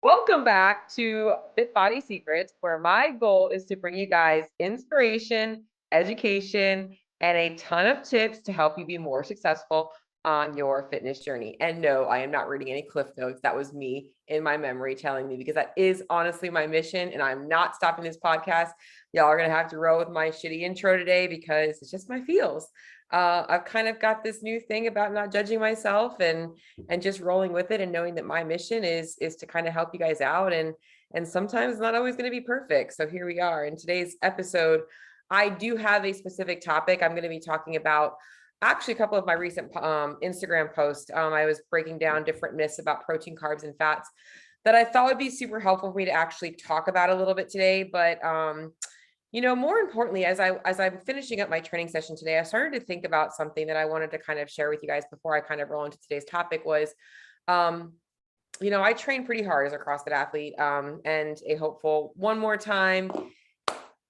Welcome back to Fit Body Secrets, where my goal is to bring you guys inspiration, education, and a ton of tips to help you be more successful on your fitness journey. And no, I am not reading any cliff notes. That was me in my memory telling me, because that is honestly my mission. And I'm not stopping this podcast. Y'all are going to have to roll with my shitty intro today because it's just my feels. I've kind of got this new thing about not judging myself and just rolling with it and knowing that my mission is to kind of help you guys out, and sometimes it's not always going to be perfect. So here we are in today's episode. I do have a specific topic. I'm going to be talking about actually a couple of my recent Instagram posts. I was breaking down different myths about protein, carbs, and fats that I thought would be super helpful for me to actually talk about a little bit today. But more importantly, as I'm finishing up my training session today, I started to think about something that I wanted to kind of share with you guys before I kind of roll into today's topic. Was um, I train pretty hard as a CrossFit athlete, and a hopeful one more time,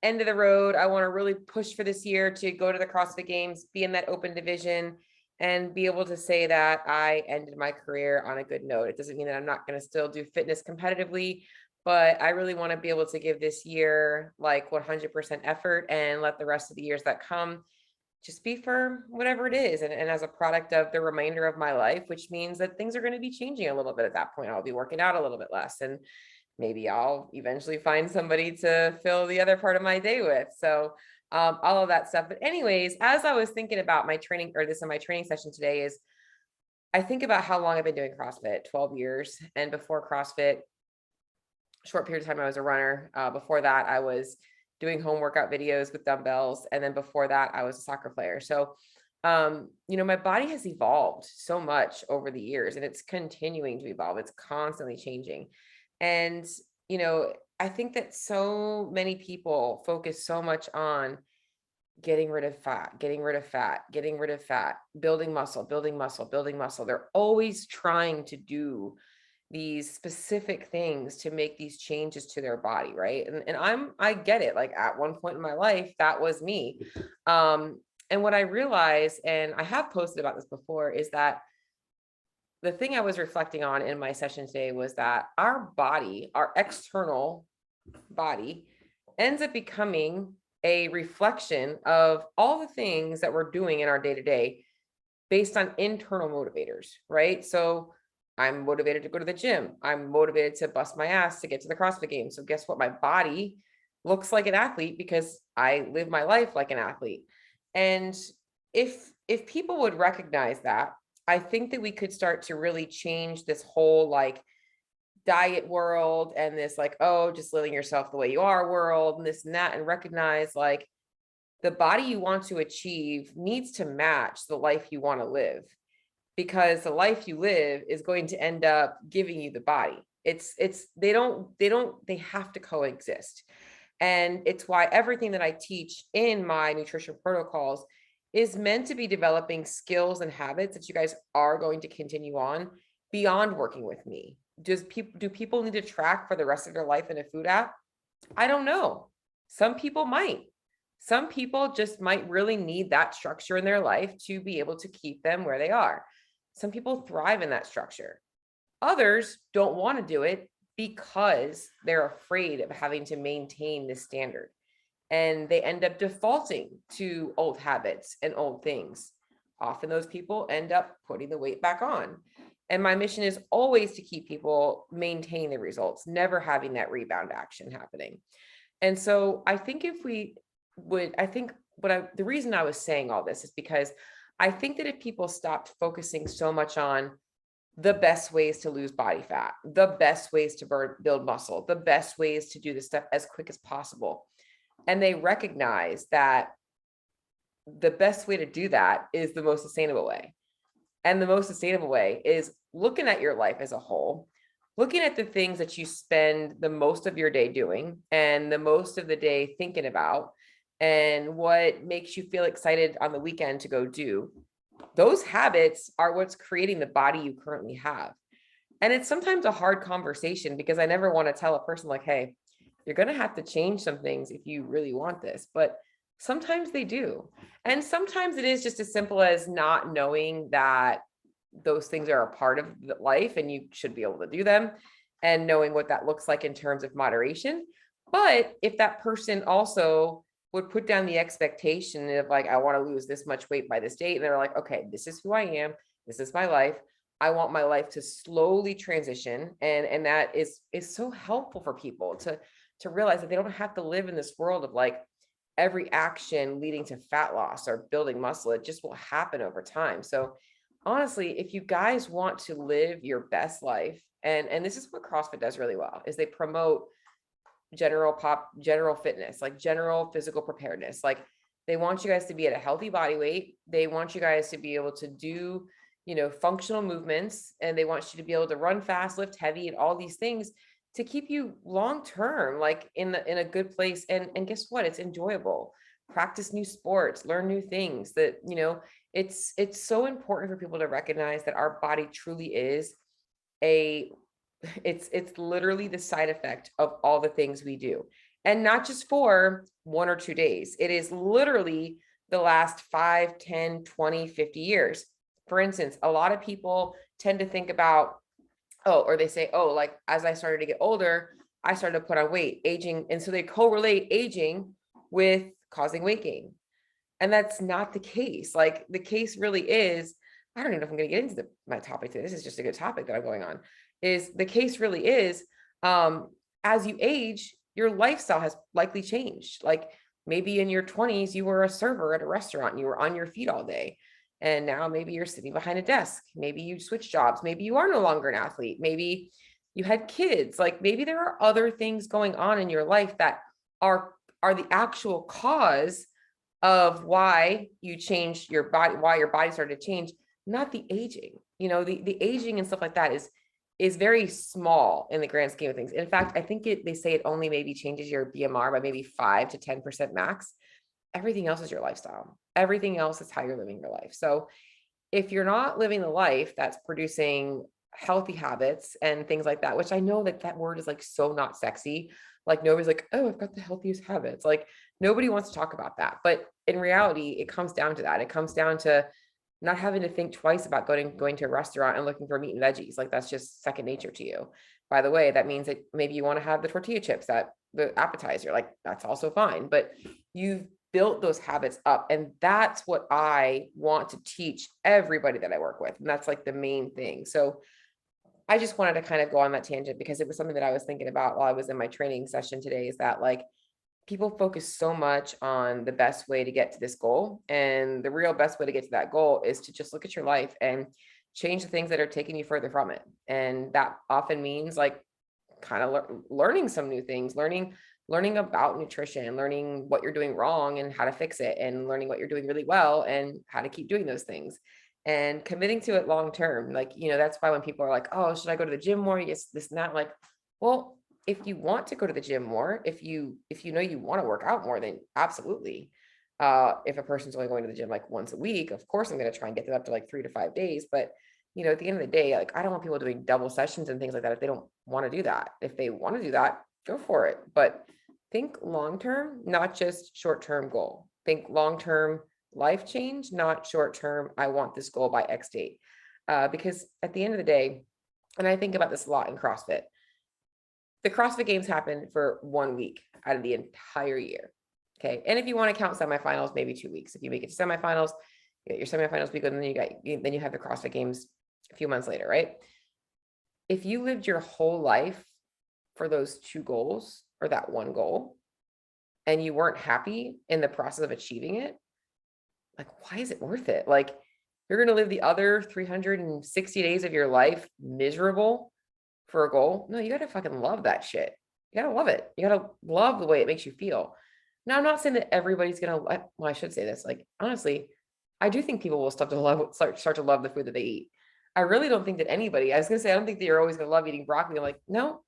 end of the road. I want to really push for this year to go to the CrossFit Games, be in that open division, and be able to say that I ended my career on a good note. It doesn't mean that I'm not going to still do fitness competitively, but I really want to be able to give this year like 100% effort and let the rest of the years that come just be for whatever it is. And as a product of the remainder of my life, which means that things are going to be changing a little bit at that point. I'll be working out a little bit less, and maybe I'll eventually find somebody to fill the other part of my day with. So all of that stuff. But anyways, as I was thinking about my training, or this in my training session today, is I think about how long I've been doing CrossFit, 12 years. And before CrossFit, short period of time, I was a runner. Before that, I was doing home workout videos with dumbbells. And then before that, I was a soccer player. So, my body has evolved so much over the years, and it's continuing to evolve. It's constantly changing. And, I think that so many people focus so much on getting rid of fat, getting rid of fat, getting rid of fat, building muscle, building muscle, building muscle. They're always trying to do these specific things to make these changes to their body, right? And I get it. Like at one point in my life, that was me. And what I realized, and I have posted about this before, is that the thing I was reflecting on in my session today was that our body, our external body, ends up becoming a reflection of all the things that we're doing in our day to day based on internal motivators, right? So I'm motivated to go to the gym. I'm motivated to bust my ass to get to the CrossFit Games. So guess what? My body looks like an athlete because I live my life like an athlete. And if people would recognize that, I think that we could start to really change this whole like diet world and this like, oh, just living yourself the way you are world and this and that, and recognize like the body you want to achieve needs to match the life you want to live, because the life you live is going to end up giving you the body. They have to coexist. And it's why everything that I teach in my nutrition protocols is meant to be developing skills and habits that you guys are going to continue on beyond working with me. Do people need to track for the rest of their life in a food app? I don't know. Some people might. Some people just might really need that structure in their life to be able to keep them where they are. Some people thrive in that structure. Others don't want to do it because they're afraid of having to maintain this standard. And they end up defaulting to old habits and old things. Often those people end up putting the weight back on. And my mission is always to keep people maintain the results, never having that rebound action happening. And so I think if we would, I think the reason I was saying all this is because I think that if people stopped focusing so much on the best ways to lose body fat, the best ways to build muscle, the best ways to do this stuff as quick as possible, and they recognize that the best way to do that is the most sustainable way. And the most sustainable way is looking at your life as a whole, looking at the things that you spend the most of your day doing and the most of the day thinking about, and what makes you feel excited on the weekend to go do. Those habits are what's creating the body you currently have. And it's sometimes a hard conversation because I never want to tell a person like, hey, you're going to have to change some things if you really want this. But sometimes they do. And sometimes it is just as simple as not knowing that those things are a part of life and you should be able to do them. and knowing what that looks like in terms of moderation. But if that person also would put down the expectation of like, I want to lose this much weight by this date, and they're like, okay, this is who I am, this is my life, I want my life to slowly transition, and that is so helpful for people to realize that they don't have to live in this world of like every action leading to fat loss or building muscle. It just will happen over time. So honestly, if you guys want to live your best life, and this is what CrossFit does really well, is they promote general fitness, like general physical preparedness. Like they want you guys to be at a healthy body weight. They want you guys to be able to do, functional movements, and they want you to be able to run fast, lift heavy, and all these things to keep you long term, like in a good place. And guess what? It's enjoyable. Practice new sports, learn new things. That it's so important for people to recognize that our body truly is a it's literally the side effect of all the things we do, and not just for 1 or 2 days. It is literally the last 5, 10, 20, 50 years. For instance, a lot of people tend to think about, or they say, like as I started to get older, I started to put on weight, aging, and so they correlate aging with causing weight gain. And that's not the case. Like the case really is, I don't even know if I'm going to get into my topic today. This is just a good topic that I'm going on. Is the case really is, as you age, your lifestyle has likely changed. Like maybe in your 20s, you were a server at a restaurant and you were on your feet all day. And now maybe you're sitting behind a desk. Maybe you switch jobs. Maybe you are no longer an athlete. Maybe you had kids. Like maybe there are other things going on in your life that are the actual cause of why you changed your body, why your body started to change, not the aging. The aging and stuff like that is very small in the grand scheme of things. In fact, I think they say it only maybe changes your BMR by maybe 5 to 10% max. Everything else is your lifestyle. Everything else is how you're living your life. So if you're not living the life that's producing healthy habits and things like that, which I know that word is like so not sexy. Like nobody's like, oh, I've got the healthiest habits. Like nobody wants to talk about that. But in reality, it comes down to that. It comes down to not having to think twice about going to a restaurant and looking for meat and veggies. Like that's just second nature to you. By the way, that means that maybe you want to have the tortilla chips at the appetizer. Like that's also fine. But you've built those habits up. And that's what I want to teach everybody that I work with. And that's like the main thing. So I just wanted to kind of go on that tangent because it was something that I was thinking about while I was in my training session today, is that like people focus so much on the best way to get to this goal. And the real best way to get to that goal is to just look at your life and change the things that are taking you further from it. And that often means like kind of learning some new things, learning about nutrition, learning what you're doing wrong and how to fix it, and learning what you're doing really well and how to keep doing those things, and committing to it long term. Like, that's why when people are like, oh, should I go to the gym more? Yes, this and that. Like, well, if you want to go to the gym more, if you know you want to work out more, then absolutely. If a person's only going to the gym like once a week, of course I'm going to try and get them up to like 3 to 5 days. But at the end of the day, like I don't want people doing double sessions and things like that if they don't want to do that. If they want to do that, go for it. But think long term, not just short term goal. Think long term life change, not short term, I want this goal by X date. Because at the end of the day, and I think about this a lot in CrossFit, the CrossFit Games happen for 1 week out of the entire year. Okay. And if you want to count semifinals, maybe 2 weeks. If you make it to semifinals, you get your semifinals week, and then you have the CrossFit Games a few months later, right? If you lived your whole life for those 2 goals or that 1 goal, and you weren't happy in the process of achieving it, like, why is it worth it? Like, you're going to live the other 360 days of your life miserable for a goal? No, you got to fucking love that shit. You got to love it. You got to love the way it makes you feel. Now, I'm not saying that everybody's going to, well, I should say this. Like, honestly, I do think people will start to love the food that they eat. I really don't think that anybody, I was going to say, I don't think that you're always going to love eating broccoli. I'm like, no,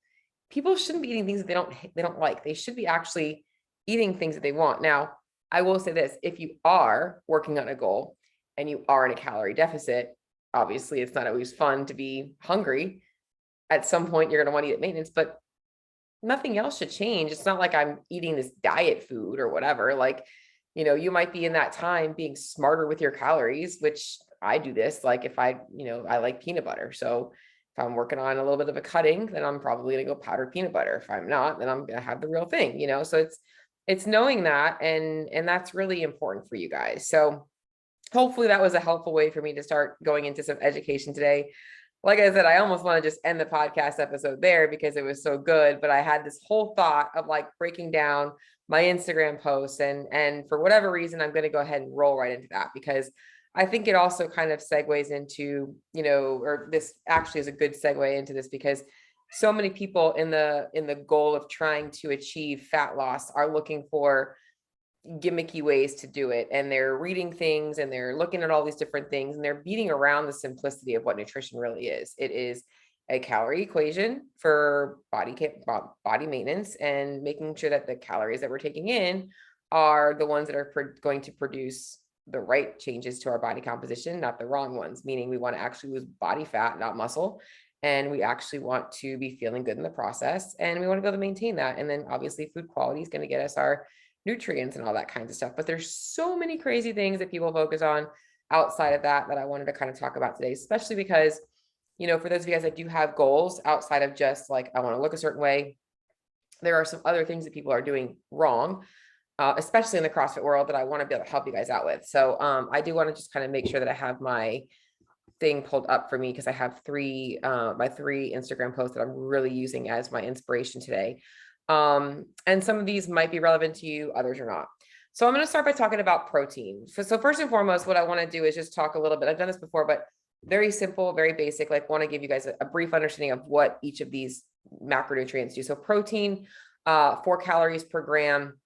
people shouldn't be eating things that they don't like. They should be actually eating things that they want. Now, I will say this, if you are working on a goal and you are in a calorie deficit, obviously it's not always fun to be hungry. At some point you're going to want to eat at maintenance, but nothing else should change. It's not like I'm eating this diet food or whatever. Like, you might be in that time being smarter with your calories, which I do this. Like if I like peanut butter. So If I'm working on a little bit of a cutting, then I'm probably gonna go powdered peanut butter. If I'm not, then I'm gonna have the real thing, you know? So it's knowing that, and that's really important for you guys. So hopefully that was a helpful way for me to start going into some education today. Like I said, I almost want to just end the podcast episode there because it was so good, but I had this whole thought of like breaking down my Instagram posts, and for whatever reason, I'm going to go ahead and roll right into that because I think it also kind of segues into, you know, or this actually is a good segue into this because so many people in the goal of trying to achieve fat loss are looking for gimmicky ways to do it, and they're reading things and they're looking at all these different things, and they're beating around the simplicity of what nutrition really is. It is a calorie equation for body maintenance, and making sure that the calories that we're taking in are the ones that are going to produce the right changes to our body composition, not the wrong ones, meaning we want to actually lose body fat, not muscle. And we actually want to be feeling good in the process, and we want to be able to maintain that. And then obviously food quality is going to get us our nutrients and all that kinds of stuff. But there's so many crazy things that people focus on outside of that I wanted to kind of talk about today, especially because, you know, for those of you guys that do have goals outside of just like, I want to look a certain way, there are some other things that people are doing wrong, especially in the CrossFit world, that I want to be able to help you guys out with. So I do want to just kind of make sure that I have my thing pulled up for me because I have my three Instagram posts that I'm really using as my inspiration today. And some of these might be relevant to you, others are not. So I'm going to start by talking about protein. So first and foremost, what I want to do is just talk a little bit. I've done this before, but very simple, very basic. Like, want to give you guys a brief understanding of what each of these macronutrients do. So protein, 4 calories per gram,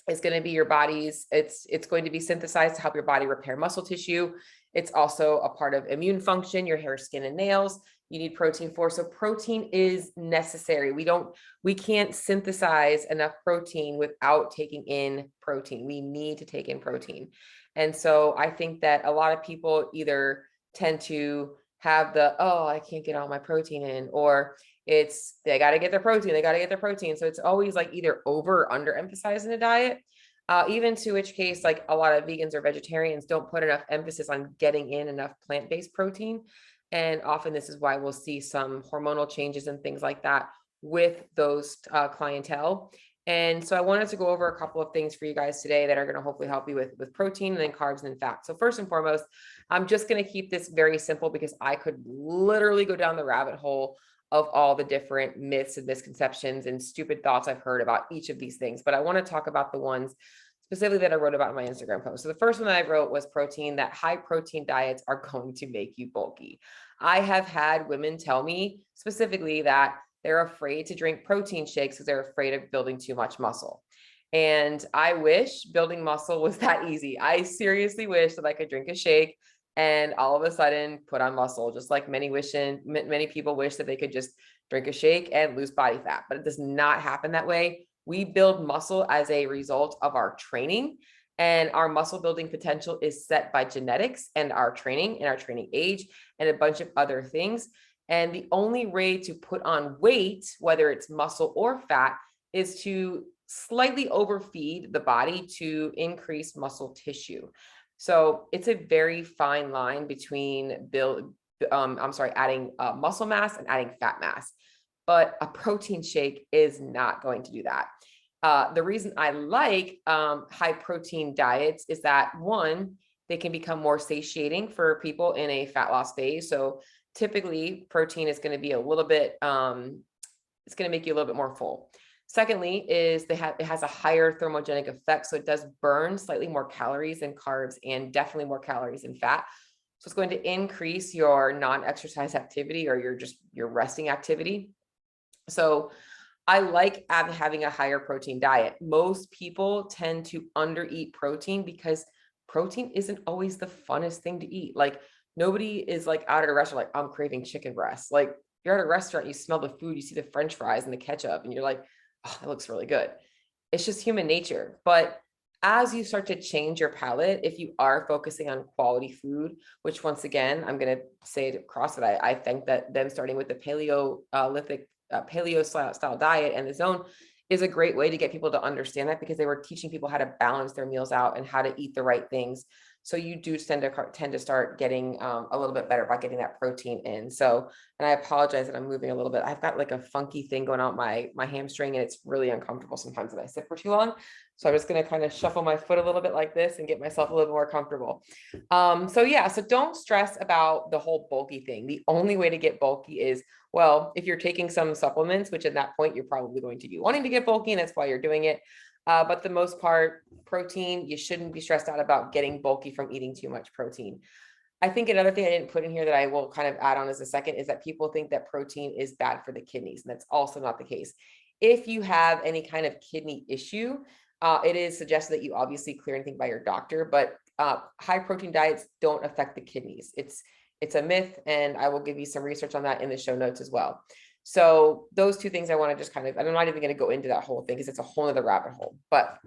is going to be your body's, it's going to be synthesized to help your body repair muscle tissue. It's also a part of immune function, your hair, skin, and nails. You need protein for. So protein is necessary. We can't synthesize enough protein without taking in protein. We need to take in protein. And so I think that a lot of people either tend to have oh, I can't get all my protein in, or it's, they got to get their protein. They got to get their protein. So it's always like either over or under emphasizing a diet. Even to which case, like a lot of vegans or vegetarians don't put enough emphasis on getting in enough plant-based protein. And often this is why we'll see some hormonal changes and things like that with those clientele. And so I wanted to go over a couple of things for you guys today that are going to hopefully help you with protein and then carbs and then fat. So first and foremost, I'm just going to keep this very simple because I could literally go down the rabbit hole of all the different myths and misconceptions and stupid thoughts I've heard about each of these things. But I want to talk about the ones specifically that I wrote about in my Instagram post. So the first one that I wrote was protein, that high protein diets are going to make you bulky. I have had women tell me specifically that they're afraid to drink protein shakes because they're afraid of building too much muscle. And I wish building muscle was that easy. I seriously wish that I could drink a shake and all of a sudden put on muscle, just like many people wish that they could just drink a shake and lose body fat, but it does not happen that way. We build muscle as a result of our training, and our muscle building potential is set by genetics and our training age and a bunch of other things. And the only way to put on weight, whether it's muscle or fat, is to slightly overfeed the body to increase muscle tissue. So it's a very fine line between adding muscle mass and adding fat mass. But a protein shake is not going to do that. The reason I like high protein diets is that, one, they can become more satiating for people in a fat loss phase. So typically protein is going to be a little bit, it's going to make you a little bit more full. Secondly, is it has a higher thermogenic effect. So it does burn slightly more calories than carbs and definitely more calories than fat. So it's going to increase your non-exercise activity or your resting activity. So I like having a higher protein diet. Most people tend to undereat protein because protein isn't always the funnest thing to eat. Like, nobody is like out at a restaurant like, I'm craving chicken breast. Like, you're at a restaurant, you smell the food, you see the French fries and the ketchup, and you're like, oh, that looks really good. It's just human nature. But as you start to change your palate, if you are focusing on quality food, which once again, I'm going to say it across it, I think that them starting with the paleo style diet and the zone is a great way to get people to understand that, because they were teaching people how to balance their meals out and how to eat the right things. So you do tend to start getting a little bit better by getting that protein in. So, and I apologize that I'm moving a little bit. I've got like a funky thing going on my hamstring, and it's really uncomfortable sometimes when I sit for too long. So I'm just going to kind of shuffle my foot a little bit like this and get myself a little more comfortable. So yeah, so don't stress about the whole bulky thing. The only way to get bulky is, well, if you're taking some supplements, which at that point you're probably going to be wanting to get bulky, and that's why you're doing it. But the most part, protein, you shouldn't be stressed out about getting bulky from eating too much protein. I think another thing I didn't put in here that I will kind of add on as a second is that people think that protein is bad for the kidneys, and that's also not the case. If you have any kind of kidney issue, it is suggested that you obviously clear anything by your doctor, but high protein diets don't affect the kidneys. It's a myth, and I will give you some research on that in the show notes as well. So those two things I want to just kind of, I'm not even going to go into that whole thing because it's a whole other rabbit hole, but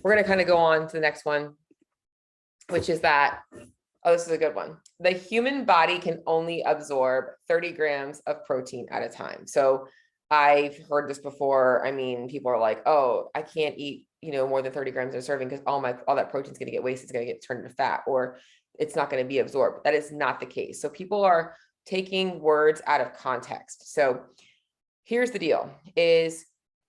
we're going to kind of go on to the next one, which is that, oh, this is a good one. The human body can only absorb 30 grams of protein at a time. So I've heard this before. I mean, people are like, oh, I can't eat, more than 30 grams of serving because all that protein's going to get wasted. It's going to get turned into fat, or it's not going to be absorbed. That is not the case. So people are taking words out of context. So here's the deal is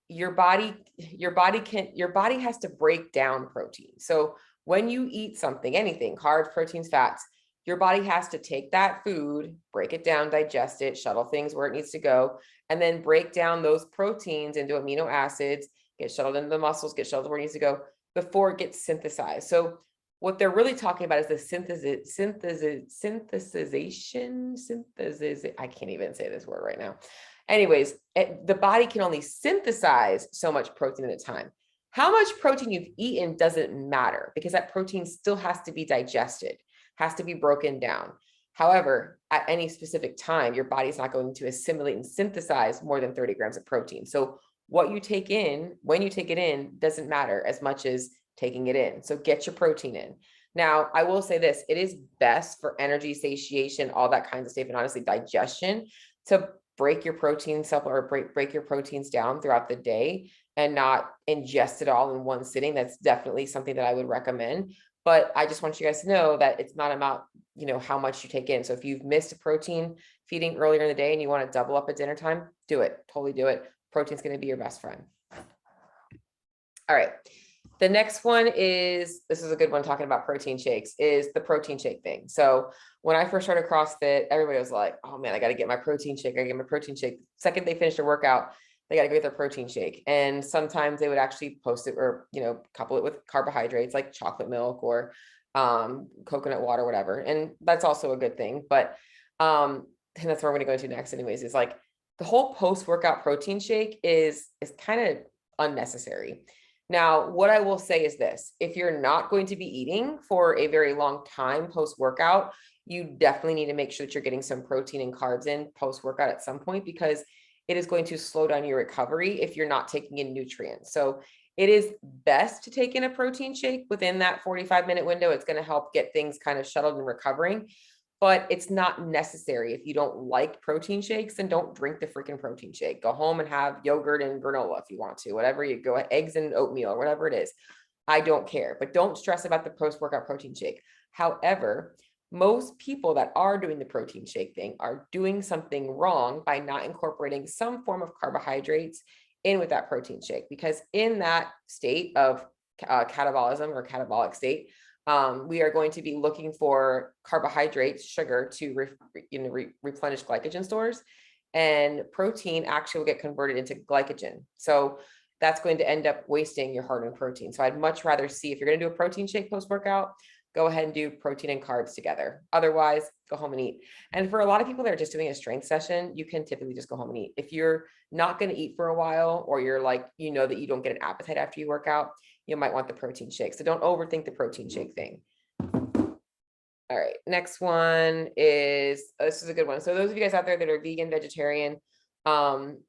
your body has to break down protein. So when you eat something, anything, carbs, proteins, fats, your body has to take that food, break it down, digest it, shuttle things where it needs to go, and then break down those proteins into amino acids, get shuttled into the muscles, get shuttled where it needs to go before it gets synthesized. So what they're really talking about is the synthesis. I can't even say this word right now. Anyways, the body can only synthesize so much protein at a time. How much protein you've eaten doesn't matter, because that protein still has to be digested, has to be broken down. However, at any specific time, your body's not going to assimilate and synthesize more than 30 grams of protein. So what you take in, when you take it in, doesn't matter as much as taking it in. So get your protein in. Now, I will say this, it is best for energy, satiation, all that kinds of stuff, and honestly, digestion, to break your proteins up or break your proteins down throughout the day and not ingest it all in one sitting. That's definitely something that I would recommend. But I just want you guys to know that it's not about, how much you take in. So if you've missed a protein feeding earlier in the day and you want to double up at dinner time, do it. Totally do it. Protein's going to be your best friend. All right. The next one is, this is a good one talking about protein shakes, is the protein shake thing. So when I first started CrossFit, everybody was like, oh man, I got to get my protein shake. I gotta get my protein shake. Second they finished their workout, they got to go get their protein shake. And sometimes they would actually post it or, couple it with carbohydrates like chocolate milk or coconut water, whatever. And that's also a good thing. But and that's where we're going to go into next anyways, is like the whole post-workout protein shake is kind of unnecessary. Now, what I will say is this, if you're not going to be eating for a very long time post-workout, you definitely need to make sure that you're getting some protein and carbs in post-workout at some point, because it is going to slow down your recovery if you're not taking in nutrients. So it is best to take in a protein shake within that 45-minute window. It's going to help get things kind of shuttled and recovering, but it's not necessary. If you don't like protein shakes, then don't drink the freaking protein shake. Go home and have yogurt and granola if you want to, whatever you go, eggs and oatmeal or whatever it is. I don't care, but don't stress about the post-workout protein shake. However, most people that are doing the protein shake thing are doing something wrong by not incorporating some form of carbohydrates in with that protein shake, because in that state of catabolism or catabolic state, we are going to be looking for carbohydrates, sugar, to replenish glycogen stores, and protein actually will get converted into glycogen. So that's going to end up wasting your hard-earned protein. So I'd much rather see, if you're going to do a protein shake post-workout, go ahead and do protein and carbs together. Otherwise, go home and eat. And for a lot of people that are just doing a strength session, you can typically just go home and eat. If you're not going to eat for a while, or you're like, that you don't get an appetite after you work out, you might want the protein shake. So don't overthink the protein shake thing. All right, next one is, this is a good one. So those of you guys out there that are vegan, vegetarian,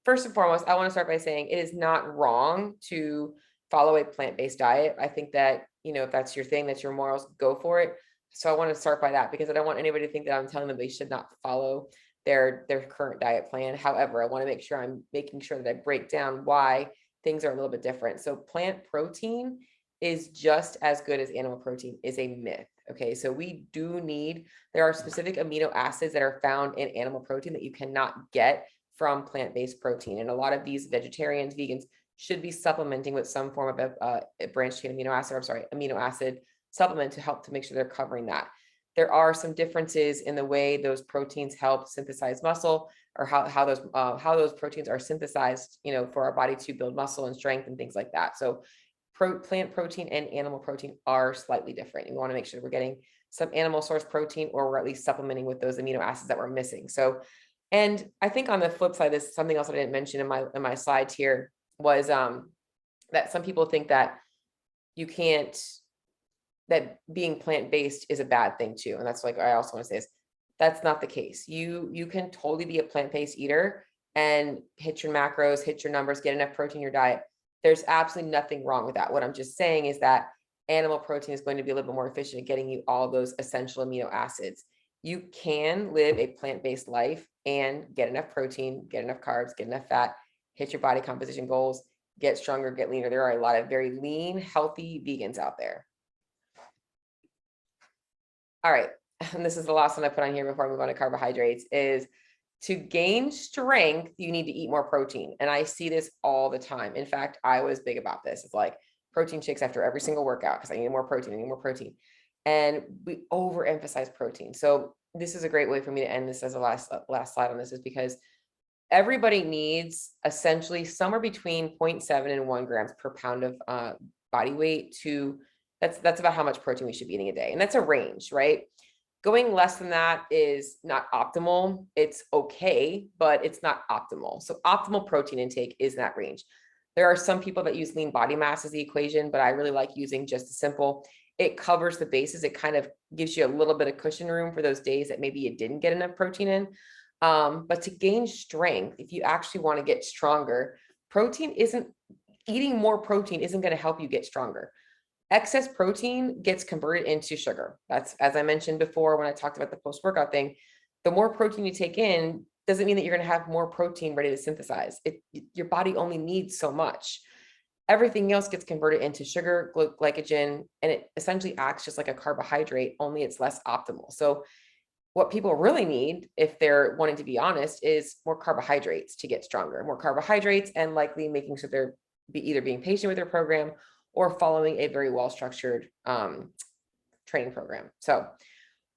first and foremost, I want to start by saying it is not wrong to follow a plant-based diet. I think that, if that's your thing, that's your morals, go for it. So I want to start by that, because I don't want anybody to think that I'm telling them they should not follow their current diet plan. However, I want to make sure I'm making sure that I break down why things are a little bit different. So plant protein is just as good as animal protein is a myth. Okay, so there are specific amino acids that are found in animal protein that you cannot get from plant-based protein. And a lot of these vegetarians, vegans should be supplementing with some form of a branched chain amino acid supplement to help to make sure they're covering that. There are some differences in the way those proteins help synthesize muscle, or how those proteins are synthesized, for our body to build muscle and strength and things like that. So plant protein and animal protein are slightly different. We want to make sure we're getting some animal source protein, or we're at least supplementing with those amino acids that we're missing. So, and I think on the flip side, this is something else I didn't mention in my slides here, was that some people think that that being plant-based is a bad thing too. And that's like, I also want to say is that's not the case. You can totally be a plant-based eater and hit your macros, hit your numbers, get enough protein in your diet. There's absolutely nothing wrong with that. What I'm just saying is that animal protein is going to be a little bit more efficient at getting you all those essential amino acids. You can live a plant-based life and get enough protein, get enough carbs, get enough fat, hit your body composition goals, get stronger, get leaner. There are a lot of very lean, healthy vegans out there. All right, and this is the last one I put on here before I move on to carbohydrates, is to gain strength, you need to eat more protein. And I see this all the time. In fact, I was big about this. It's like protein shakes after every single workout because I need more protein, I need more protein. And we overemphasize protein. So this is a great way for me to end this as a last slide on this, is because everybody needs essentially somewhere between 0.7 and 1 grams per pound of body weight that's about how much protein we should be eating a day. And that's a range, right? Going less than that is not optimal. It's okay, but it's not optimal. So optimal protein intake is in that range. There are some people that use lean body mass as the equation, but I really like using just a simple. It covers the bases. It kind of gives you a little bit of cushion room for those days that maybe you didn't get enough protein in. But to gain strength, if you actually want to get stronger, eating more protein isn't going to help you get stronger. Excess protein gets converted into sugar. That's, as I mentioned before, when I talked about the post-workout thing, the more protein you take in doesn't mean that you're going to have more protein ready to synthesize. Your body only needs so much. Everything else gets converted into sugar, glycogen, and it essentially acts just like a carbohydrate, only it's less optimal. So what people really need, if they're wanting to be honest, is more carbohydrates to get stronger, more carbohydrates, and likely making sure they're either being patient with their program or following a very well-structured training program. So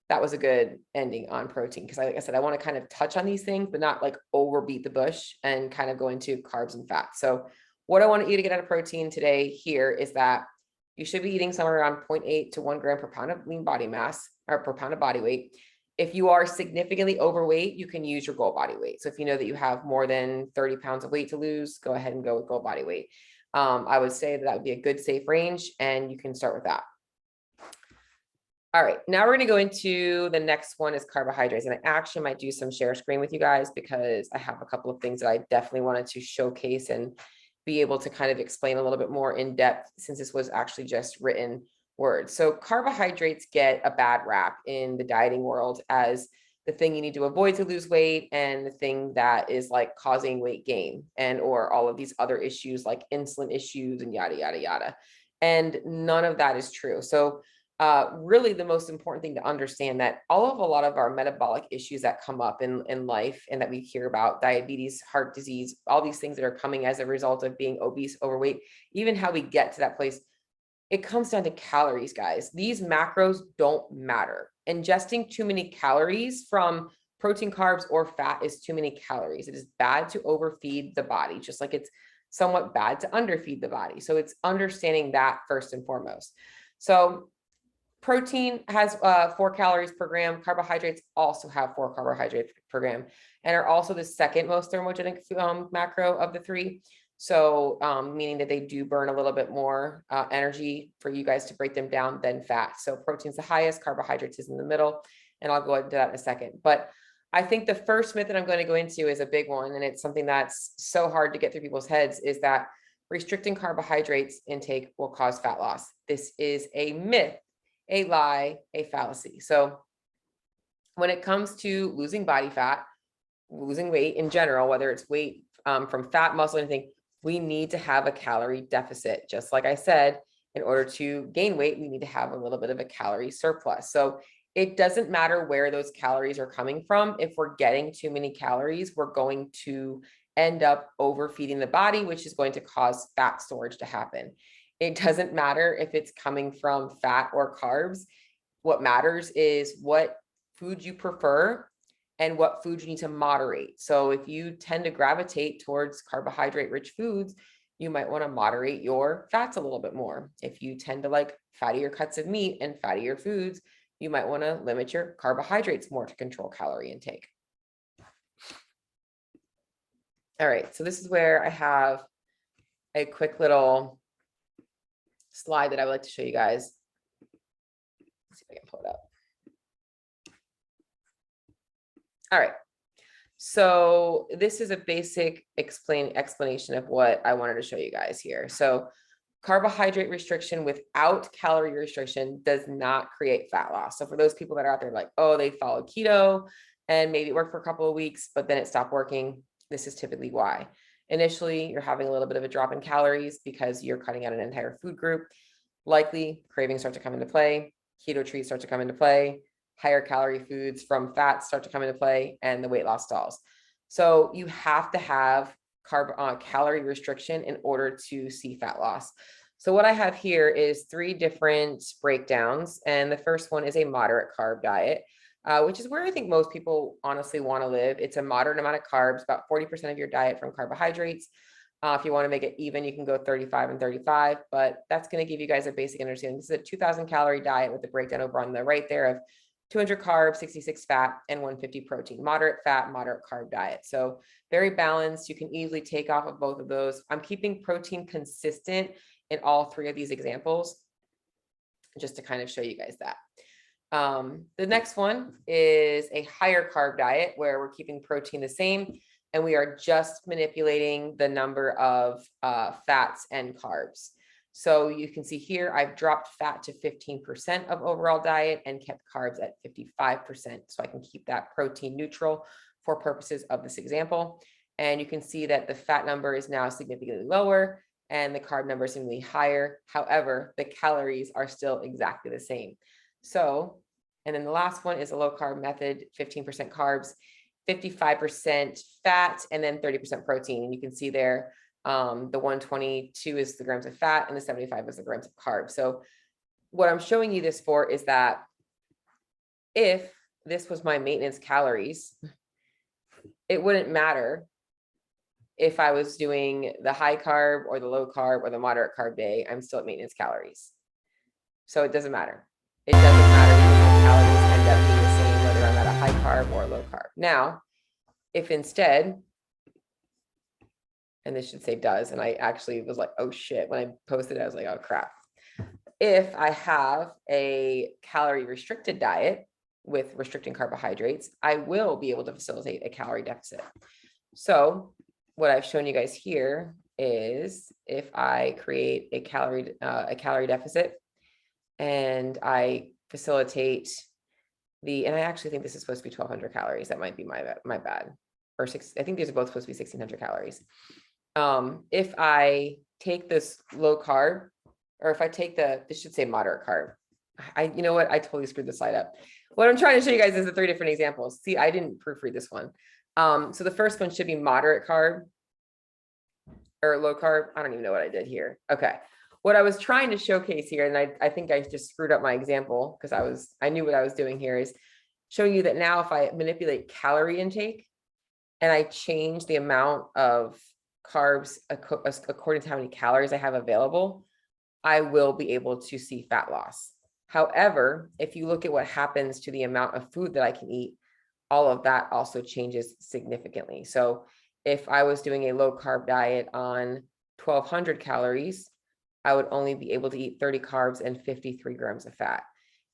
that was a good ending on protein, because like I said, I want to kind of touch on these things, but not like overbeat the bush and kind of go into carbs and fats. So what I want you to get out of protein today here is that you should be eating somewhere around 0.8 to 1 gram per pound of lean body mass, or per pound of body weight. If you are significantly overweight, you can use your goal body weight. So if you know that you have more than 30 pounds of weight to lose, go ahead and go with goal body weight. I would say that would be a good safe range, and you can start with that. All right, now we're going to go into the next one, is carbohydrates. And I actually might do some share screen with you guys, because I have a couple of things that I definitely wanted to showcase and be able to kind of explain a little bit more in depth, since this was actually just written words. So carbohydrates get a bad rap in the dieting world as the thing you need to avoid to lose weight, and the thing that is like causing weight gain, and or all of these other issues like insulin issues and yada, yada, yada. And none of that is true. So really the most important thing to understand, that a lot of our metabolic issues that come up in life, and that we hear about, diabetes, heart disease, all these things that are coming as a result of being obese, overweight, even how we get to that place, it comes down to calories, guys. These macros don't matter. Ingesting too many calories from protein, carbs, or fat is too many calories. It is bad to overfeed the body, just like it's somewhat bad to underfeed the body. So it's understanding that first and foremost. So protein has 4 calories per gram. Carbohydrates also have 4 carbohydrates per gram, and are also the second most thermogenic macro of the 3. So meaning that they do burn a little bit more energy for you guys to break them down than fat. So protein's the highest, carbohydrates is in the middle, and I'll go into that in a second. But I think the first myth that I'm going to go into is a big one, and it's something that's so hard to get through people's heads, is that restricting carbohydrates intake will cause fat loss. This is a myth, a lie, a fallacy. So when it comes to losing body fat, losing weight in general, whether it's weight from fat, muscle, anything, we need to have a calorie deficit. Just like I said, in order to gain weight, we need to have a little bit of a calorie surplus. So it doesn't matter where those calories are coming from. If we're getting too many calories, we're going to end up overfeeding the body, which is going to cause fat storage to happen. It doesn't matter if it's coming from fat or carbs. What matters is what food you prefer and what food you need to moderate. So if you tend to gravitate towards carbohydrate rich foods, you might want to moderate your fats a little bit more. If you tend to like fattier cuts of meat and fattier foods, you might want to limit your carbohydrates more to control calorie intake. All right, so this is where I have a quick little slide that I would like to show you guys. Let's see if I can pull it up. All right, so this is a basic explanation of what I wanted to show you guys here. So carbohydrate restriction without calorie restriction does not create fat loss. So for those people that are out there like, oh, they followed keto and maybe it worked for a couple of weeks, but then it stopped working, this is typically why. Initially, you're having a little bit of a drop in calories because you're cutting out an entire food group. Likely, cravings start to come into play, keto treats start to come into play, higher calorie foods from fats start to come into play, and the weight loss stalls. So you have to have calorie restriction in order to see fat loss. So what I have here is 3 different breakdowns. And the first one is a moderate carb diet, which is where I think most people honestly want to live. It's a moderate amount of carbs, about 40% of your diet from carbohydrates. If you want to make it even, you can go 35 and 35, but that's going to give you guys a basic understanding. This is a 2,000 calorie diet with the breakdown over on the right there of 200 carbs, 66 fat, and 150 protein. Moderate fat, moderate carb diet. So very balanced. You can easily take off of both of those. I'm keeping protein consistent in all 3 of these examples, just to kind of show you guys that. The next one is a higher carb diet where we're keeping protein the same, and we are just manipulating the number of fats and carbs. So you can see here, I've dropped fat to 15% of overall diet and kept carbs at 55%. So I can keep that protein neutral for purposes of this example. And you can see that the fat number is now significantly lower and the carb number is significantly higher. However, the calories are still exactly the same. So, and then the last one is a low carb method, 15% carbs, 55% fat, and then 30% protein. And you can see there, the 122 is the grams of fat and the 75 is the grams of carbs. So what I'm showing you this for is that if this was my maintenance calories, it wouldn't matter if I was doing the high carb or the low carb or the moderate carb day, I'm still at maintenance calories. So it doesn't matter. It doesn't matter if my calories end up being the same, whether I'm at a high carb or a low carb. Now, if instead, and this should say does, and I actually was like, oh shit, when I posted it, I was like, oh crap. If I have a calorie restricted diet with restricting carbohydrates, I will be able to facilitate a calorie deficit. So what I've shown you guys here is if I create a calorie deficit and I facilitate and I actually think this is supposed to be 1,200 calories. That might be my bad. Or I think these are both supposed to be 1,600 calories. If I take this low carb, or if I take this should say moderate carb. You know what? I totally screwed the slide up. What I'm trying to show you guys is the 3 different examples. See, I didn't proofread this one. So the first one should be moderate carb or low carb. I don't even know what I did here. Okay. What I was trying to showcase here, and I think I just screwed up my example because I knew what I was doing here, is showing you that now if I manipulate calorie intake and I change the amount of carbs according to how many calories I have available, I will be able to see fat loss. However, if you look at what happens to the amount of food that I can eat, all of that also changes significantly. So if I was doing a low carb diet on 1,200 calories, I would only be able to eat 30 carbs and 53 grams of fat.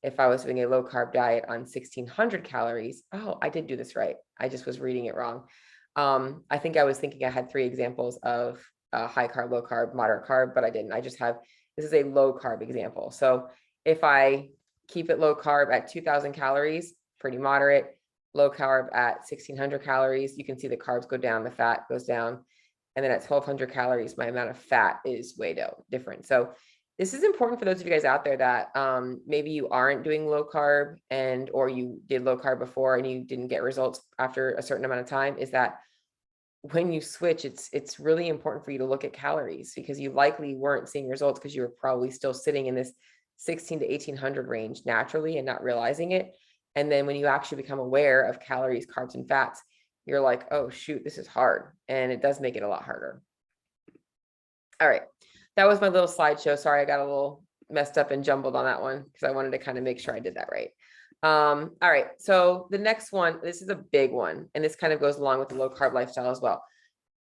If I was doing a low carb diet on 1,600 calories, oh, I did do this right. I just was reading it wrong. I think I was thinking I had 3 examples of high carb, low carb, moderate carb, but I didn't. I just have, this is a low carb example. So if I keep it low carb at 2,000 calories, pretty moderate, low carb at 1,600 calories, you can see the carbs go down, the fat goes down. And then at 1200 calories, my amount of fat is way different. So this is important for those of you guys out there that maybe you aren't doing low carb or you did low carb before and you didn't get results after a certain amount of time, is that when you switch, it's really important for you to look at calories, because you likely weren't seeing results because you were probably still sitting in this 16 to 1800 range naturally and not realizing it. And then when you actually become aware of calories, carbs, and fats, you're like, oh shoot, this is hard. And it does make it a lot harder. All right. That was my little slideshow. Sorry, I got a little messed up and jumbled on that one because I wanted to kind of make sure I did that right. All right. So the next one, this is a big one, and this kind of goes along with the low carb lifestyle as well.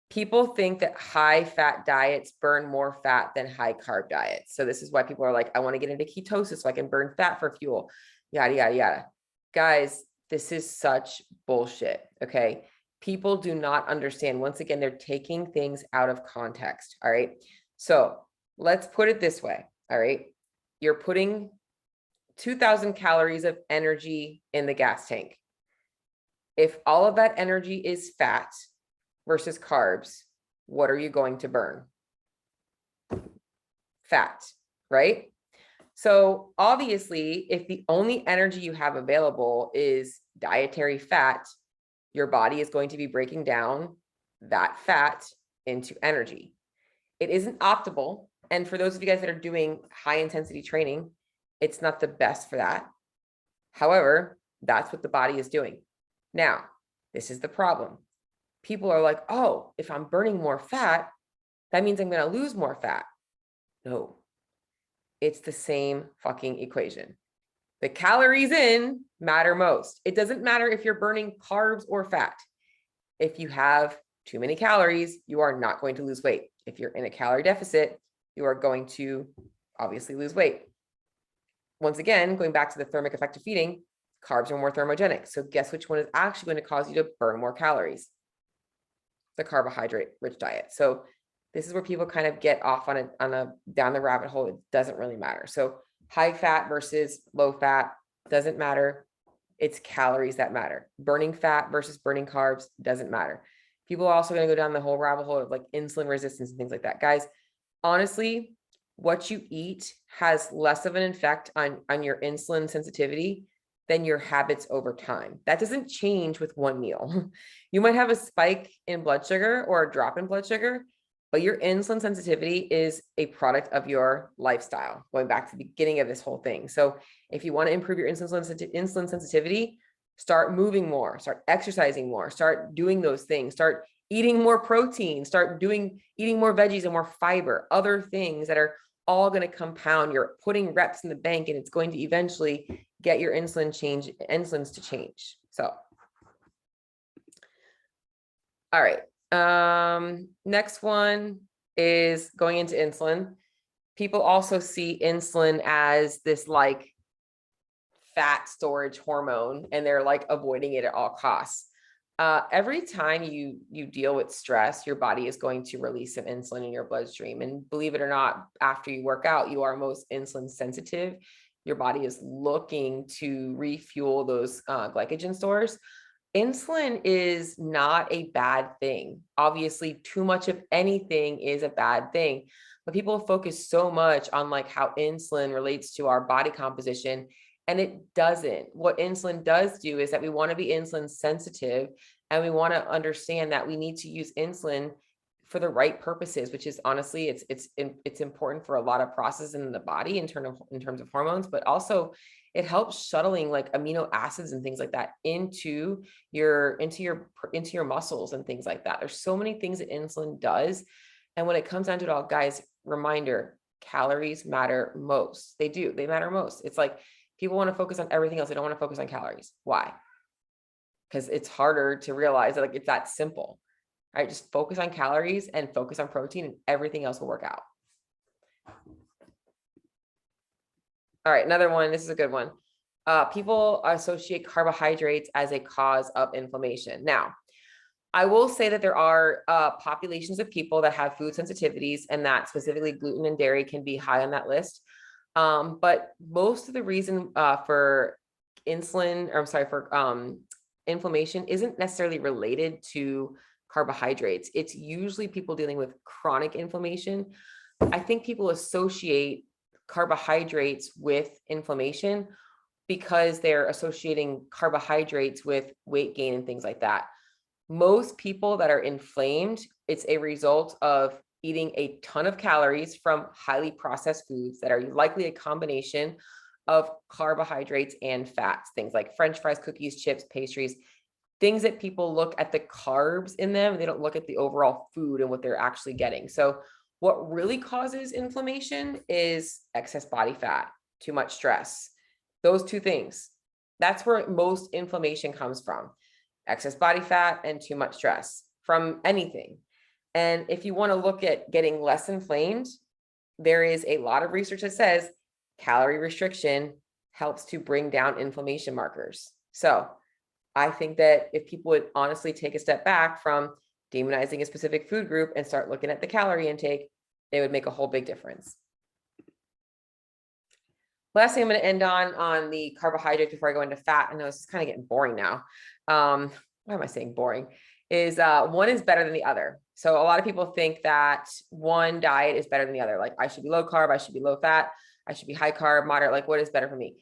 People think that high fat diets burn more fat than high carb diets. So this is why people are like, I want to get into ketosis so I can burn fat for fuel, yada, yada, yada. Guys, this is such bullshit. Okay. People do not understand. Once again, they're taking things out of context. All right. So let's put it this way. All right. You're putting 2000 calories of energy in the gas tank. If all of that energy is fat versus carbs, what are you going to burn? Fat, right? So obviously, if the only energy you have available is dietary fat, your body is going to be breaking down that fat into energy. It isn't optimal. And for those of you guys that are doing high intensity training, it's not the best for that. However, that's what the body is doing. Now, this is the problem. People are like, oh, if I'm burning more fat, that means I'm going to lose more fat. No, it's the same fucking equation. The calories in matter most. It doesn't matter if you're burning carbs or fat. If you have too many calories, you are not going to lose weight. If you're in a calorie deficit, you are going to obviously lose weight. Once again, going back to the thermic effect of feeding, carbs are more thermogenic. So guess which one is actually going to cause you to burn more calories? The carbohydrate rich diet. So this is where people kind of get off on a down the rabbit hole. It doesn't really matter. So high fat versus low fat doesn't matter. It's calories that matter. Burning fat versus burning carbs doesn't matter. People are also going to go down the whole rabbit hole of like insulin resistance and things like that. Guys, honestly, what you eat has less of an effect on your insulin sensitivity than your habits over time. That doesn't change with one meal. You might have a spike in blood sugar or a drop in blood sugar, but your insulin sensitivity is a product of your lifestyle, going back to the beginning of this whole thing. So if you want to improve your insulin sensitivity, start moving more, start exercising more, start doing those things, start eating more protein, start eating more veggies and more fiber, other things that are all going to compound. You're putting reps in the bank, and it's going to eventually get your insulins to change. So, all right. Next one is going into insulin. People also see insulin as this like fat storage hormone, and they're like avoiding it at all costs. Every time you deal with stress, your body is going to release some insulin in your bloodstream. And believe it or not, after you work out, you are most insulin sensitive. Your body is looking to refuel those glycogen stores. Insulin is not a bad thing. Obviously, too much of anything is a bad thing, but people focus so much on like how insulin relates to our body composition. And it doesn't. What insulin does do is that we want to be insulin sensitive, and we want to understand that we need to use insulin for the right purposes, which is honestly, it's important for a lot of processes in the body in terms of hormones, but also it helps shuttling like amino acids and things like that into your muscles and things like that. There's so many things that insulin does. And when it comes down to it all, guys, reminder, calories matter most. They do. They matter most. It's like, people want to focus on everything else. They don't want to focus on calories. Why? Because it's harder to realize that like it's that simple. All right, just focus on calories and focus on protein, and everything else will work out. All right, another one. This is a good one. People associate carbohydrates as a cause of inflammation. Now, I will say that there are populations of people that have food sensitivities, and that specifically gluten and dairy can be high on that list. But most of the reason for inflammation isn't necessarily related to carbohydrates, it's usually people dealing with chronic inflammation. I think people associate carbohydrates with inflammation because they're associating carbohydrates with weight gain and things like that. Most people that are inflamed, it's a result of eating a ton of calories from highly processed foods that are likely a combination of carbohydrates and fats, things like French fries, cookies, chips, pastries, things that people look at the carbs in them. They don't look at the overall food and what they're actually getting. So what really causes inflammation is excess body fat, too much stress. Those two things. That's where most inflammation comes from. Excess body fat and too much stress from anything. And if you want to look at getting less inflamed, there is a lot of research that says calorie restriction helps to bring down inflammation markers. So I think that if people would honestly take a step back from demonizing a specific food group and start looking at the calorie intake, it would make a whole big difference. Last thing I'm going to end on the carbohydrates before I go into fat. I know this is kind of getting boring now. Why am I saying boring? Is one is better than the other. So a lot of people think that one diet is better than the other. Like I should be low carb, I should be low fat, I should be high carb, moderate. Like what is better for me?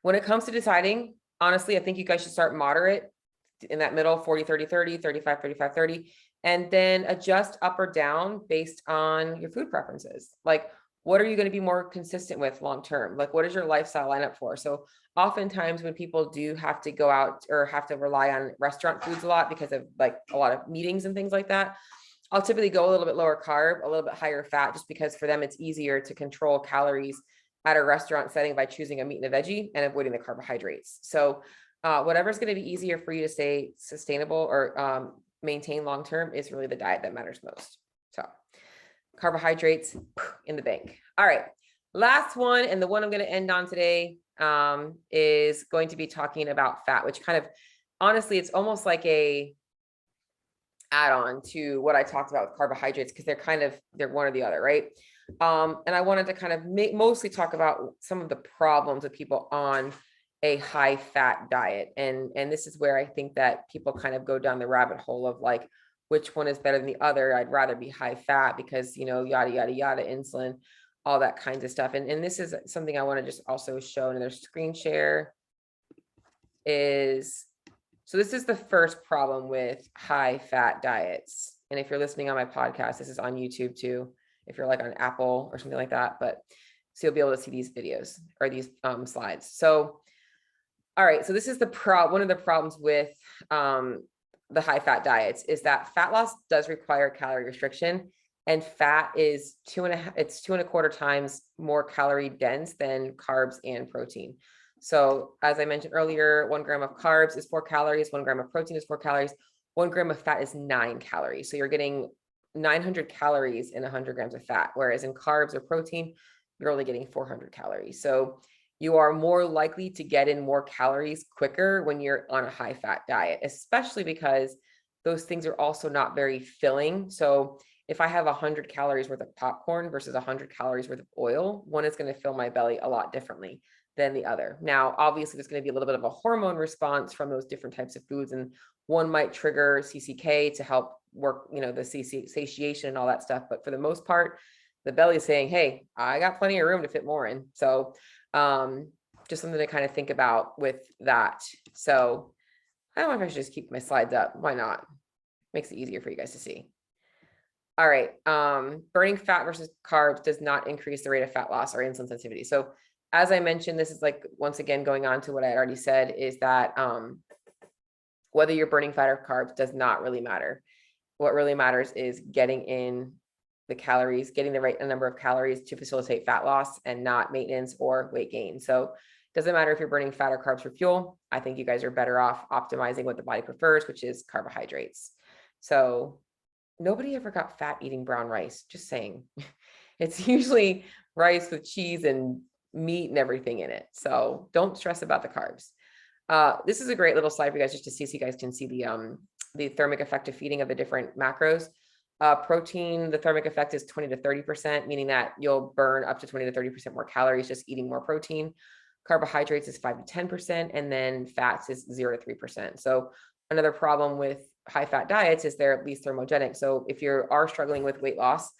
When it comes to deciding, honestly, I think you guys should start moderate in that middle, 40, 30, 30, 35, 35, 30, and then adjust up or down based on your food preferences. Like, what are you going to be more consistent with long-term? Like, what is your lifestyle line up for? So oftentimes when people do have to go out or have to rely on restaurant foods a lot because of like a lot of meetings and things like that, I'll typically go a little bit lower carb, a little bit higher fat, just because for them, it's easier to control calories at a restaurant setting by choosing a meat and a veggie and avoiding the carbohydrates. So whatever's going to be easier for you to stay sustainable or maintain long-term is really the diet that matters most. So carbohydrates in the bank. All right. Last one, and the one I'm going to end on today is going to be talking about fat, which kind of, honestly, it's almost like a add-on to what I talked about with carbohydrates, because they're one or the other, right? And I wanted to kind of mostly talk about some of the problems with people on a high fat diet. And this is where I think that people kind of go down the rabbit hole of like, which one is better than the other? I'd rather be high fat because, yada, yada, yada, insulin, all that kinds of stuff. And this is something I want to just also show in their screen share is, so this is the first problem with high fat diets. And if you're listening on my podcast, this is on YouTube too, if you're like on Apple or something like that, but so you'll be able to see these videos or these slides. So, all right. So this is one of the problems with the high fat diets is that fat loss does require calorie restriction, and fat is 2.25 times more calorie dense than carbs and protein. So as I mentioned earlier, 1 gram of carbs is 4 calories, 1 gram of protein is 4 calories, 1 gram of fat is 9 calories. So you're getting 900 calories in 100 grams of fat, whereas in carbs or protein, you're only getting 400 calories. So you are more likely to get in more calories quicker when you're on a high fat diet, especially because those things are also not very filling. So if I have 100 calories worth of popcorn versus 100 calories worth of oil, one is going to fill my belly a lot differently than the other. Now, obviously, there's going to be a little bit of a hormone response from those different types of foods, and one might trigger CCK to help work, the satiation and all that stuff. But for the most part, the belly is saying, hey, I got plenty of room to fit more in. So just something to kind of think about with that. So I don't know if I should just keep my slides up. Why not? Makes it easier for you guys to see. All right. Burning fat versus carbs does not increase the rate of fat loss or insulin sensitivity. So as I mentioned, this is like, once again, going on to what I had already said, is that whether you're burning fat or carbs does not really matter. What really matters is getting in the calories, getting the right number of calories to facilitate fat loss and not maintenance or weight gain. So it doesn't matter if you're burning fat or carbs for fuel. I think you guys are better off optimizing what the body prefers, which is carbohydrates. So nobody ever got fat eating brown rice, just saying. It's usually rice with cheese and meat and everything in it. So don't stress about the carbs. This is a great little slide for you guys just to see, so you guys can see the thermic effect of feeding of the different macros. Protein, the thermic effect is 20 to 30%, meaning that you'll burn up to 20 to 30% more calories just eating more protein. Carbohydrates is 5 to 10%, and then fats is 0 to 3%. So another problem with high fat diets is they're at least thermogenic. So if you are struggling with weight loss,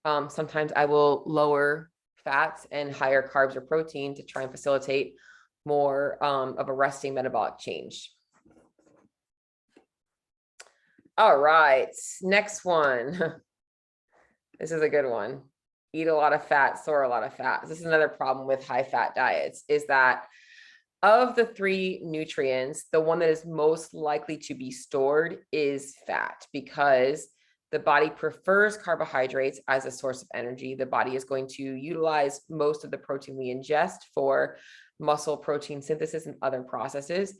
sometimes I will lower fats and higher carbs or protein to try and facilitate more of a resting metabolic change. All right, next one. This is a good one. Eat a lot of fat, store a lot of fat. This is another problem with high fat diets, is that of the three nutrients, the one that is most likely to be stored is fat, because the body prefers carbohydrates as a source of energy. The body is going to utilize most of the protein we ingest for muscle protein synthesis and other processes.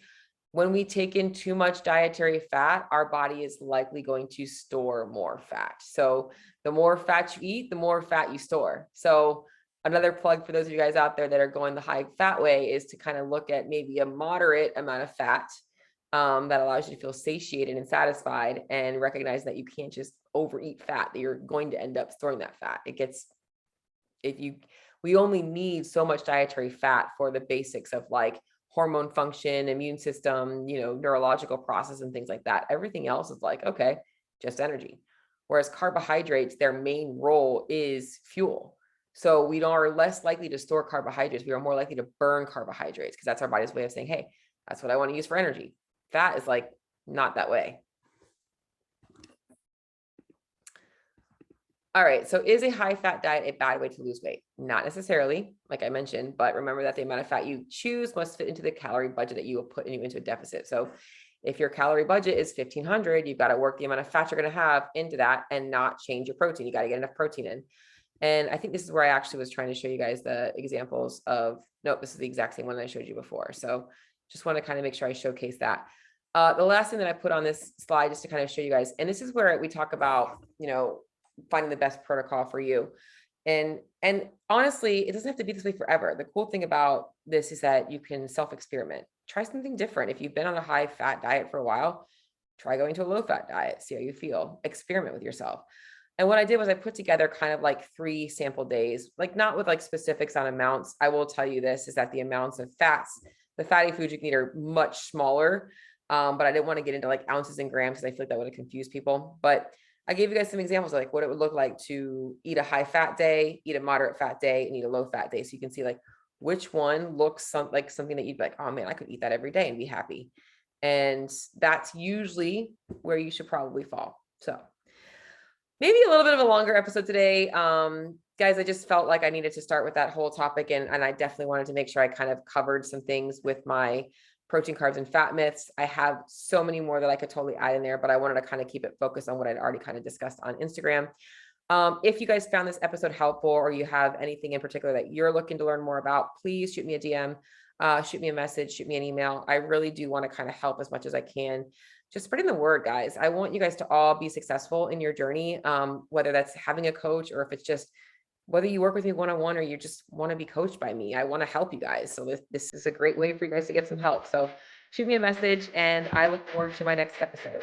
When we take in too much dietary fat, our body is likely going to store more fat. So the more fat you eat, the more fat you store. So another plug for those of you guys out there that are going the high fat way is to kind of look at maybe a moderate amount of fat that allows you to feel satiated and satisfied, and recognize that you can't just overeat fat, that you're going to end up storing that fat. We only need so much dietary fat for the basics of like hormone function, immune system, neurological process and things like that. Everything else is like, okay, just energy. Whereas carbohydrates, their main role is fuel. So we are less likely to store carbohydrates. We are more likely to burn carbohydrates, because that's our body's way of saying, hey, that's what I want to use for energy. Fat is like not that way. All right, so is a high fat diet a bad way to lose weight? Not necessarily, like I mentioned, but remember that the amount of fat you choose must fit into the calorie budget that you will put you into a deficit. So if your calorie budget is 1,500, you've got to work the amount of fat you're going to have into that and not change your protein. You got to get enough protein in. And I think this is where I actually was trying to show you guys the examples of, nope, this is the exact same one that I showed you before. So just want to kind of make sure I showcase that. The last thing that I put on this slide, just to kind of show you guys, and this is where we talk about, finding the best protocol for you. And honestly, it doesn't have to be this way forever. The cool thing about this is that you can self-experiment. Try something different. If you've been on a high fat diet for a while, try going to a low fat diet, see how you feel, experiment with yourself. And what I did was I put together kind of like 3 sample days, like not with like specifics on amounts. I will tell you this, is that the amounts of fats, the fatty foods you can eat are much smaller. But I didn't want to get into like ounces and grams, because I feel like that would have confused people. But I gave you guys some examples of like what it would look like to eat a high fat day, eat a moderate fat day, and eat a low fat day. So you can see like which one looks like something that you'd be like, oh man, I could eat that every day and be happy. And that's usually where you should probably fall. So maybe a little bit of a longer episode today. Guys, I just felt like I needed to start with that whole topic. And I definitely wanted to make sure I kind of covered some things with my protein, carbs, and fat myths. I have so many more that I could totally add in there, but I wanted to kind of keep it focused on what I'd already kind of discussed on Instagram. If you guys found this episode helpful, or you have anything in particular that you're looking to learn more about, please shoot me a DM, shoot me a message, shoot me an email. I really do want to kind of help as much as I can. Just spreading the word, guys. I want you guys to all be successful in your journey, whether that's having a coach, or if it's just whether you work with me one-on-one, or you just want to be coached by me. I want to help you guys. So this is a great way for you guys to get some help. So shoot me a message, and I look forward to my next episode.